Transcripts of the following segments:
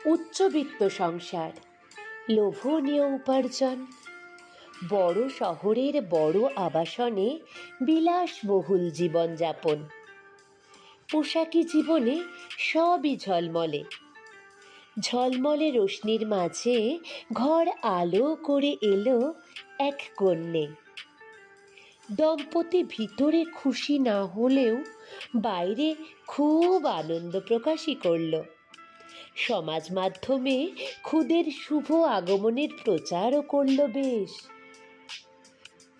উচ্চবিত্ত সংসার, লোভনীয় উপার্জন, বড় শহরের বড় আবাসনে বিলাসবহুল জীবনযাপন, পোশাকি জীবনে সবই ঝলমলে। ঝলমলে রোশনির মাঝে ঘর আলো করে এলো এক কন্যে। দম্পতি ভিতরে খুশি না হলেও বাইরে খুব আনন্দ প্রকাশই করল। সমাজ মাধ্যমে খুদের শুভ আগমনের প্রচারও করল বেশ।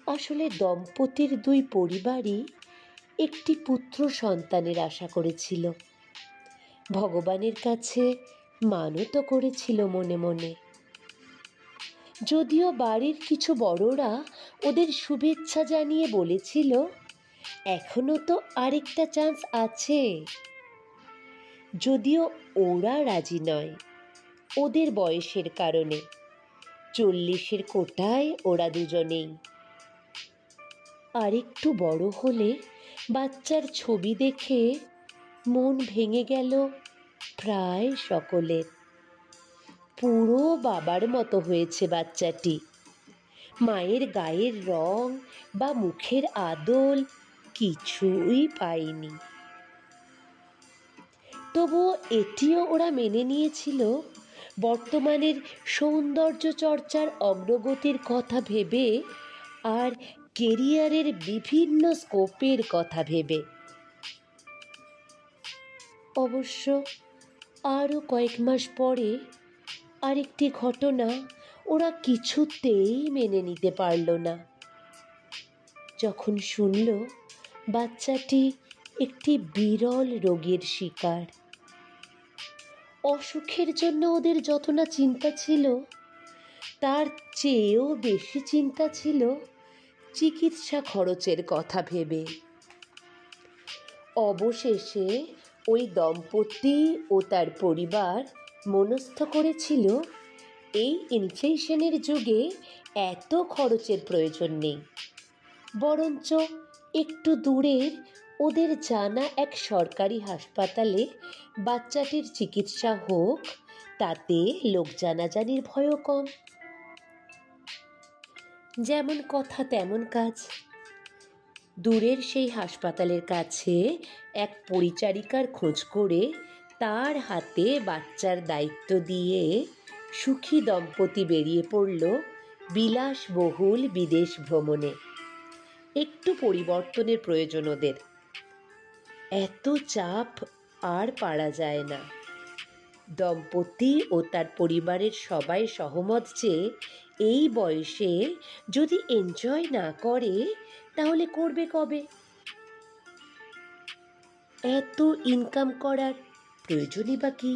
আসলে দম্পতির দুই পরিবারই একটি পুত্র সন্তানের আশা করেছিল, ভগবানের কাছে মানতও করেছিল মনে মনে। যদিও বাড়ির কিছু বড়রা ওদের শুভেচ্ছা জানিয়ে বলেছিল এখনো তো আরেকটা চান্স আছে, যদিও ওরা রাজি নয় ওদের বয়সের কারণে। 40-এর কোটায় ওরা দুজনেই। আরেকটু বড় হলে বাচ্চার ছবি দেখে মন ভেঙে গেল প্রায় সকলের। পুরো বাবার মতো হয়েছে বাচ্চাটি। মায়ের গায়ের রং বা মুখের আদল কিছুই পায়নি। তবুও এটিও ওরা মেনে নিয়েছিল বর্তমানের সৌন্দর্য চর্চার অগ্রগতির কথা ভেবে আর কেরিয়ারের বিভিন্ন স্কোপের কথা ভেবে। অবশ্য আরও কয়েক মাস পরে আরেকটি ঘটনা ওরা কিছুতেই মেনে নিতে পারল না। যখন শুনল বাচ্চাটি একটি বিরল রোগের শিকার। অসুখের জন্য ওদের যত না চিন্তা ছিল, তার চেয়েও বেশি চিন্তা ছিল চিকিৎসা খরচের কথা ভেবে। অবশেষে ওই দম্পতি ও তার পরিবার মনস্থ করেছিল এই ইনফ্লেশনের যুগে এত খরচের প্রয়োজন নেই, বরঞ্চ একটু দূরের ওদের জানা এক সরকারি হাসপাতালে বাচ্চাটির চিকিৎসা হোক, তাতে লোক জানাজানির ভয়ও কম। যেমন কথা তেমন কাজ। দূরের সেই হাসপাতালের কাছে এক পরিচারিকার খোঁজ করে তার হাতে বাচ্চার দায়িত্ব দিয়ে সুখী দম্পতি বেরিয়ে পড়ল বিলাসবহুল বিদেশ ভ্রমণে। একটু পরিবর্তনের প্রয়োজন ওদের। এত চাপ আর পারা যায় না। দম্পতি ও তার পরিবারের সবাই সহমত যে এই বয়সে যদি এনজয় না করে তাহলে করবে কবে? এত ইনকাম করার প্রয়োজনই বা কি?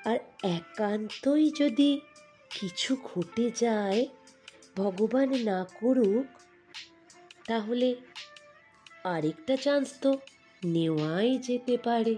আর একান্তই যদি কিছু ঘটে যায়, ভগবান না করুক, তাহলে আরেকটা চান্স তো নেওয়াই যেতে পারে।